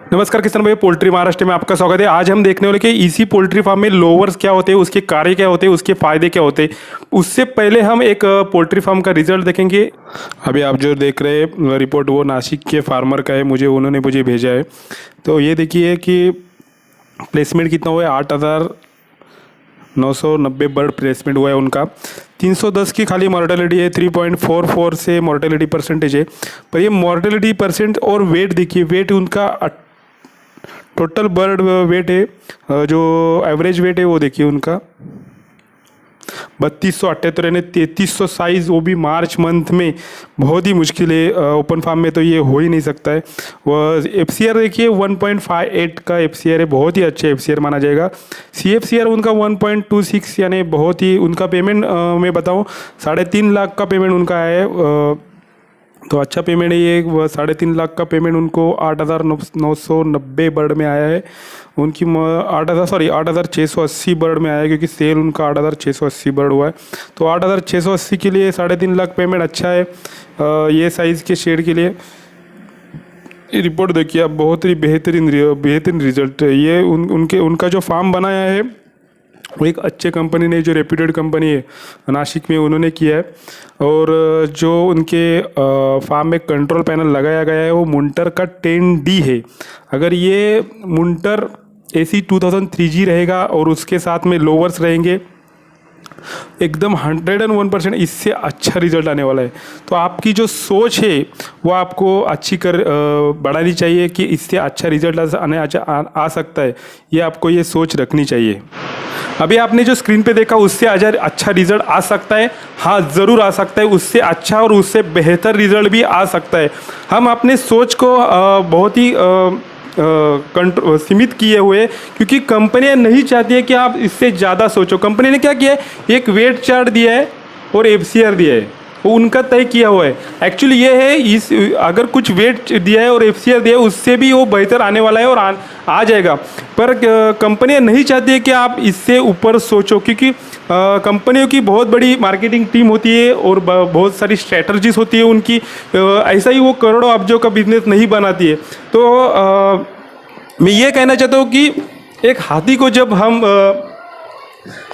नमस्कार किसान भाई, पोल्ट्री महाराष्ट्र में आपका स्वागत है। आज हम देखने वाले कि इसी पोल्ट्री फार्म में लोवर्स क्या होते हैं, उसके कार्य क्या होते हैं, उसके फायदे क्या होते हैं। उससे पहले हम एक पोल्ट्री फार्म का रिजल्ट देखेंगे। अभी आप जो देख रहे हैं रिपोर्ट, वो नासिक के फार्मर का है, उन्होंने मुझे भेजा है। तो ये देखिए कि प्लेसमेंट कितना हुआ है, 8,990 बर्ड प्लेसमेंट हुआ है उनका। 310 की खाली मॉर्टेलिटी है, 3.44 से मॉर्टेलिटी परसेंटेज है। पर ये मॉर्टेलिटी परसेंट और वेट देखिए, वेट उनका टोटल बर्ड वेट है, जो एवरेज वेट है वो देखिए उनका 3278 यानी 3300 साइज़, वो भी मार्च मंथ में बहुत ही मुश्किल है। ओपन फार्म में तो ये हो ही नहीं सकता है। वह एफसीआर देखिए 1.58 का एफसीआर है, बहुत ही अच्छा एफसीआर माना जाएगा। सीएफसीआर उनका 1.26 यानी बहुत ही। उनका पेमेंट मैं बताऊँ 3.5 लाख का पेमेंट उनका है, तो अच्छा पेमेंट है ये। 3.5 लाख का पेमेंट उनको 8,990 बर्ड में आया है। उनकी 8,680 बर्ड में आया है, क्योंकि सेल उनका 8,680 बर्ड हुआ है। तो 8,680 के लिए 3.5 लाख पेमेंट अच्छा है। ये साइज़ के शेड के लिए रिपोर्ट देखिए आप, बहुत ही बेहतरीन रिजल्ट है ये। उनका जो फार्म बनाया है वो एक अच्छे कंपनी ने, जो रेप्यूटेड कंपनी है नासिक में, उन्होंने किया है। और जो उनके फार्म में कंट्रोल पैनल लगाया गया है वो मुंटर का 10D है। अगर ये मुंटर AC 2003G रहेगा और उसके साथ में लोवर्स रहेंगे, एकदम 101% इससे अच्छा रिजल्ट आने वाला है। तो आपकी जो सोच है वो आपको अच्छी बढ़ानी चाहिए कि इससे अच्छा रिजल्ट आ सकता है। ये आपको ये सोच रखनी चाहिए। अभी आपने जो स्क्रीन पे देखा, उससे अच्छा रिजल्ट आ सकता है। हाँ, ज़रूर आ सकता है। उससे अच्छा और उससे बेहतर रिजल्ट भी आ सकता है। हम अपने सोच को बहुत ही सीमित किए हुए, क्योंकि कंपनियां नहीं चाहती है कि आप इससे ज़्यादा सोचो। कंपनी ने क्या किया है, एक वेट चार्ट दिया है और एफसीआर दिया है, वो उनका तय किया हुआ है। एक्चुअली ये है, इस अगर कुछ वेट दिया है और एफसीआर दिया है, उससे भी वो बेहतर आने वाला है और आ जाएगा। पर कंपनियां नहीं चाहती है कि आप इससे ऊपर सोचो, क्योंकि कंपनियों की बहुत बड़ी मार्केटिंग टीम होती है और बहुत सारी स्ट्रैटजीज होती है उनकी। ऐसा ही वो करोड़ों अब्जों का बिजनेस नहीं बनाती है। तो मैं ये कहना चाहता हूँ कि एक हाथी को जब हम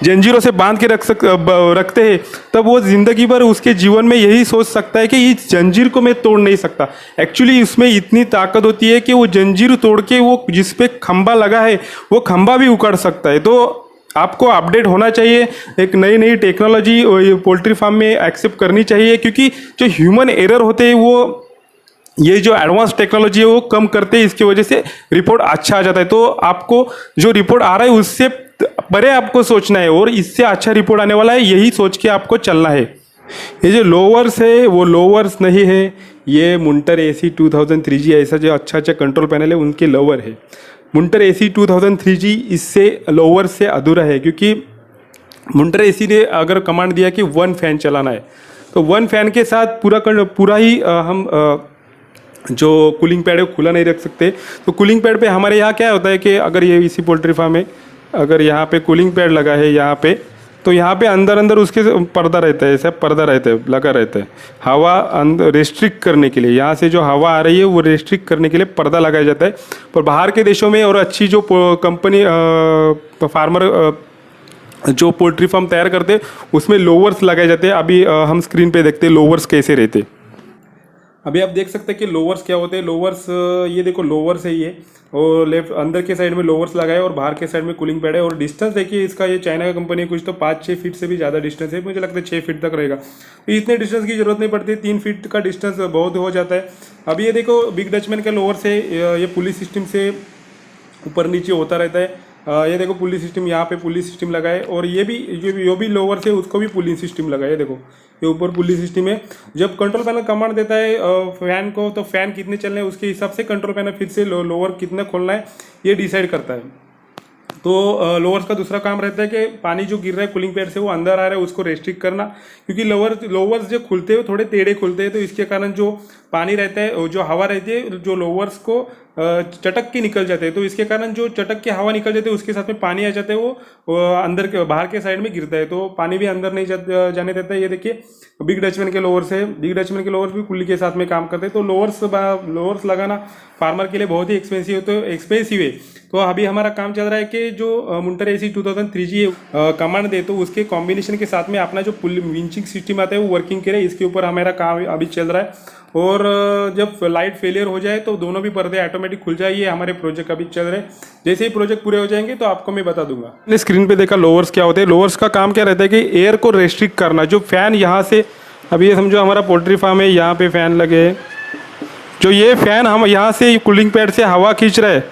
जंजीरों से बांध के रखते हैं, तब वो ज़िंदगी भर उसके जीवन में यही सोच सकता है कि इस जंजीर को मैं तोड़ नहीं सकता। एक्चुअली उसमें इतनी ताकत होती है कि वो जंजीर तोड़ के वो जिस पे खंभा लगा है वो खंभा भी उखाड़ सकता है। तो आपको अपडेट होना चाहिए, एक नई टेक्नोलॉजी पोल्ट्री फार्म में एक्सेप्ट करनी चाहिए, क्योंकि जो ह्यूमन एरर होते हैं वो ये जो एडवांस टेक्नोलॉजी है वो कम करते हैं। इसकी वजह से रिपोर्ट अच्छा आ जाता है। तो आपको जो रिपोर्ट आ रहा है उससे परे आपको सोचना है और इससे अच्छा रिपोर्ट आने वाला है, यही सोच के आपको चलना है। ये जो लोवर्स है वो लोवर्स नहीं है, ये मुंटर AC 2003G, ऐसा जो अच्छा कंट्रोल पैनल है उनके लोवर है। मुंटर AC 2003G इससे लोवर से अधूरा है, क्योंकि मुंटर AC ने अगर कमांड दिया कि 1 फैन चलाना है, तो 1 फैन के साथ पूरा ही हम जो कूलिंग पैड है वो खुला नहीं रख सकते। तो कूलिंग पैड पे हमारे यहाँ क्या होता है कि अगर ये इसी पोल्ट्री फार्म में अगर यहाँ पे कूलिंग पैड लगा है यहाँ पे, तो यहाँ पे अंदर उसके पर्दा रहता है, ऐसा पर्दा रहता है, लगा रहता है। हवा अंदर रेस्ट्रिक्ट करने के लिए, यहाँ से जो हवा आ रही है वो रेस्ट्रिक्ट करने के लिए पर्दा लगाया जाता है। पर बाहर के देशों में और अच्छी जो कंपनी फार्मर जो पोल्ट्री फार्म तैयार करते हैं उसमें लोवर्स लगाए जाते हैं। अभी हम स्क्रीन पे देखते हैं लोवर्स कैसे रहते हैं। अभी आप देख सकते हैं कि लोवर्स क्या होते हैं। लोवर्स, ये देखो लोवर्स है ये, और लेफ्ट अंदर के साइड में लोवर्स लगा है और बाहर के साइड में कूलिंग पैड है। और डिस्टेंस देखिए इसका, ये चाइना का कंपनी है, कुछ तो 5-6 फीट से भी ज़्यादा डिस्टेंस है, मुझे लगता है 6 फीट तक रहेगा। तो इतने डिस्टेंस की जरूरत नहीं पड़ती, 3 फीट का डिस्टेंस बहुत हो जाता है। अभी ये देखो बिग डचमैन का लोवर्स है, ये पुलिस सिस्टम से ऊपर नीचे होता रहता है। ये देखो पुलिस सिस्टम, यहाँ पे पुलिस सिस्टम लगा है, और ये भी लोअर से उसको भी पुलिस सिस्टम लगा है। देखो ये ऊपर पुलिस सिस्टम है। जब कंट्रोल पैनल कमांड देता है फैन को, तो फैन कितने चलने हैं उसके हिसाब से कंट्रोल पैनल फिर से लोअर कितना खोलना है ये डिसाइड करता है। तो लोअर्स का दूसरा काम रहता है कि पानी जो गिर रहा है कूलिंग पैड से वो अंदर आ रहा है उसको रेस्ट्रिक्ट करना, क्योंकि लोअर्स जो खुलते हैं थोड़े टेढ़े खुलते हैं, तो इसके कारण जो पानी रहता है, जो हवा रहती है, जो लोअर्स को चटक के निकल जाते हैं, तो इसके कारण जो चटक के हवा निकल जाते हैं उसके साथ में पानी आ जाता है, वो अंदर के बाहर के साइड में गिरता है, तो पानी भी अंदर नहीं जाने देता है। ये देखिए बिग डचमैन के लोअर्स है, बिग डचमैन के लोअर्स भी कुल्ली के साथ में काम करते हैं। तो लोअर्स लगाना फार्मर के लिए बहुत ही एक्सपेंसिव है। तो अभी हमारा काम चल रहा है कि जो मुंटर AC 2003G कमांड दे, तो उसके कॉम्बिनेशन के साथ में अपना जो विंचिंग सिस्टम आता है वो वर्किंग करे, इसके ऊपर हमारा काम अभी चल रहा है। और जब लाइट फेलियर हो जाए तो दोनों भी पर्दे ऑटोमेटिक खुल जाए। ये हमारे प्रोजेक्ट अभी चल रहे हैं, जैसे ही प्रोजेक्ट पूरे हो जाएंगे तो आपको मैं बता दूंगा। मैंने स्क्रीन पे देखा लोअर्स क्या होते हैं। लोअर्स का काम क्या रहता है कि एयर को रेस्ट्रिक्ट करना। जो फैन यहाँ से, अभी ये समझो हमारा पोल्ट्री फार्म है, यहाँ पे फैन लगे, जो ये फैन हम यहाँ से कूलिंग पैड से हवा खींच रहे हैं,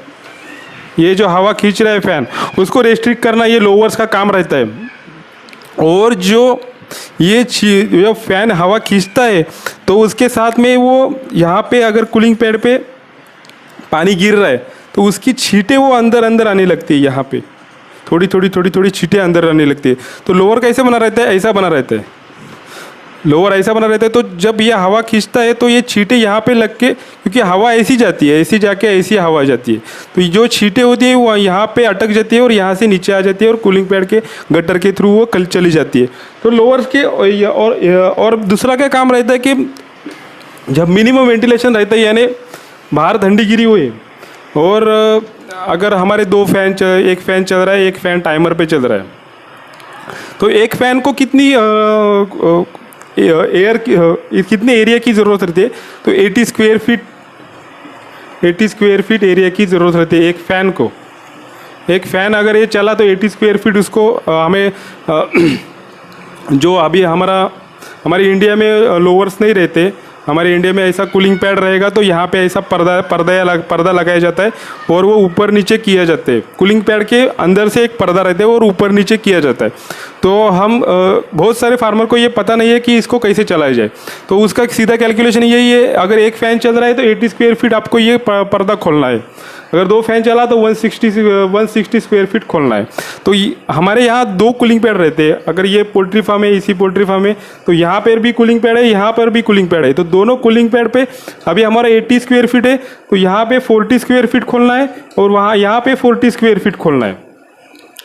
ये जो हवा खींच रहा है फैन, उसको रेस्ट्रिक्ट करना ये लोअर्स का काम रहता है। और जो ये फैन हवा खींचता है तो उसके साथ में वो यहाँ पे अगर कूलिंग पैड पे पानी गिर रहा है तो उसकी छींटें वो अंदर आने लगती है, यहाँ पे थोड़ी छींटें अंदर आने लगती है। तो लोअर कैसे बना रहता है, ऐसा बना रहता है, लोअर ऐसा बना रहता है। तो जब यह हवा खींचता है तो ये छींटें यहाँ पे लग के, क्योंकि हवा ऐसी जाती है, ऐसी जाके ऐसी हवा जाती है, तो जो छींटें होती है वो यहाँ पे अटक जाती है और यहाँ से नीचे आ जाती है और कूलिंग पैड के गटर के थ्रू वो कल चली जाती है। तो लोअर्स के और दूसरा क्या काम रहता है कि जब मिनिमम वेंटिलेशन रहता है, यानी बाहर ठंडी गिरी हुई है और अगर हमारे एक फ़ैन चल रहा है, एक फ़ैन टाइमर पे चल रहा है, तो एक फ़ैन को कितनी कितने एरिया की ज़रूरत रहती है, तो 80 स्क्वायर फीट एरिया की ज़रूरत रहती है एक फ़ैन को। एक फ़ैन अगर ये चला तो 80 स्क्वायर फीट उसको हमें जो अभी हमारे इंडिया में लोअर्स नहीं रहते, हमारे इंडिया में ऐसा कूलिंग पैड रहेगा तो यहाँ पे ऐसा पर्दा लगाया जाता है और वो ऊपर नीचे किया जाता है। कूलिंग पैड के अंदर से एक पर्दा रहता है और ऊपर नीचे किया जाता है। तो हम बहुत सारे फार्मर को ये पता नहीं है कि इसको कैसे चलाया जाए, तो उसका सीधा कैलकुलेशन यही है, अगर एक फ़ैन चल रहा है तो 80 स्क्वायर फीट आपको ये पर्दा खोलना है, अगर 2 फैन चला तो 160 स्क्वायर फीट खोलना है। तो हमारे यहाँ 2 कूलिंग पैड रहते हैं। अगर ये पोल्ट्री फार्म है, इसी पोल्ट्री फार्म है, तो यहाँ पर भी कूलिंग पैड है, यहाँ पर भी कूलिंग पैड है। तो दोनों कूलिंग पैड पे अभी हमारा 80 स्क्वायर फीट है, तो यहाँ पे 40 स्क्वायर फीट खोलना है और यहाँ पे 40 स्क्वायर फीट खोलना है,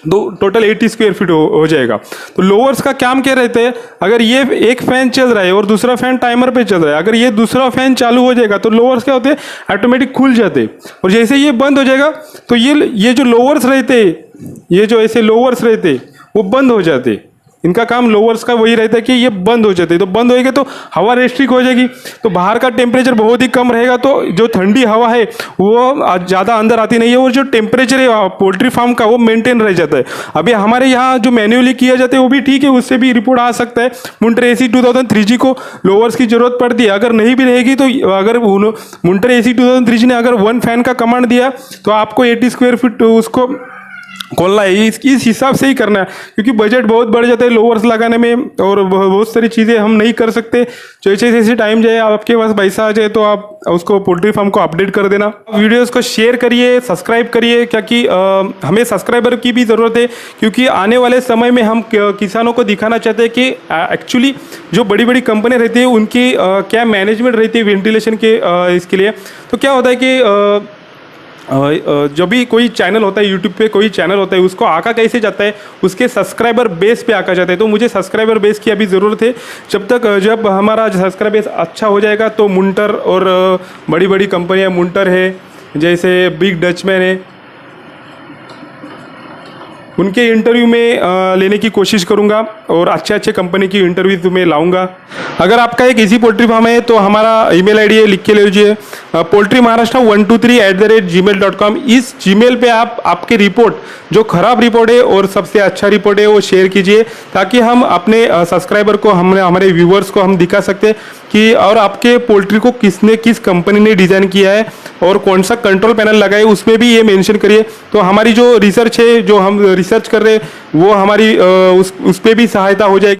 टोटल 80 स्क्वायर फीट हो जाएगा। तो लोअर्स का काम क्या रहता है, अगर ये एक फ़ैन चल रहा है और दूसरा फ़ैन टाइमर पे चल रहा है, अगर ये दूसरा फ़ैन चालू हो जाएगा तो लोअर्स क्या होते हैं, ऑटोमेटिक खुल जाते हैं, और जैसे ये बंद हो जाएगा तो ये जो लोअर्स रहते, ये जो ऐसे लोअर्स रहते वो बंद हो जाते। इनका काम लोअर्स का वही रहता है कि ये बंद हो जाते हैं, तो बंद होएगा तो हवा रेस्ट्रिक्ट हो जाएगी, तो बाहर का टेम्परेचर बहुत ही कम रहेगा, तो जो ठंडी हवा है वो ज़्यादा अंदर आती नहीं है और जो टेम्परेचर है पोल्ट्री फार्म का वो मेंटेन रह जाता है। अभी हमारे यहाँ जो मैन्युअली किया जाता है वो भी ठीक है, उससे भी रिपोर्ट आ सकता है। मुंटर AC 2003G को लोअर्स की ज़रूरत पड़ती है, अगर नहीं भी रहेगी तो अगर मुंटर AC 2003G ने अगर 1 फैन का कमांड दिया तो आपको 80 स्क्वायर फीट उसको खोलना है। इस हिसाब से ही करना है, क्योंकि बजट बहुत बढ़ जाता है लोअर्स लगाने में और बहुत सारी चीज़ें हम नहीं कर सकते। जैसे जैसे टाइम जाए, आपके पास पैसा आ जाए तो आप उसको पोल्ट्री फार्म को अपडेट कर देना। वीडियोस को शेयर करिए, सब्सक्राइब करिए, क्योंकि हमें सब्सक्राइबर की भी ज़रूरत है, क्योंकि आने वाले समय में हम किसानों को दिखाना चाहते हैं कि एक्चुअली जो बड़ी बड़ी कंपनी रहती है उनकी क्या मैनेजमेंट रहती है वेंटिलेशन के इसके लिए। तो क्या होता है कि जब भी कोई चैनल होता है, यूट्यूब पे कोई चैनल होता है, उसको आका कैसे जाता है, उसके सब्सक्राइबर बेस पे आका जाता है। तो मुझे सब्सक्राइबर बेस की अभी ज़रूरत है। जब हमारा सब्सक्राइबर बेस अच्छा हो जाएगा तो मुंटर और बड़ी बड़ी कंपनियां, मुंटर है, जैसे बिग डचमैन है, उनके इंटरव्यू में लेने की कोशिश करूंगा और अच्छे कंपनी की इंटरव्यू तुम्हें लाऊंगा। अगर आपका एक इजी पोल्ट्री फार्म है तो हमारा ईमेल आईडी है, लिख के ले लीजिए, poultrymaharashtra123@gmail.com। इस जीमेल पे आप आपके रिपोर्ट, जो खराब रिपोर्ट है और सबसे अच्छा रिपोर्ट है, वो शेयर कीजिए, ताकि हम अपने सब्सक्राइबर को, हमारे व्यूवर्स को हम दिखा सकते कि और आपके पोल्ट्री को किस कंपनी ने डिज़ाइन किया है और कौन सा कंट्रोल पैनल लगा है, उसमें भी ये मेंशन करिए। तो हमारी जो रिसर्च है, जो हम रिसर्च कर रहे हैं, वो हमारी उस पर भी सहायता हो जाएगी।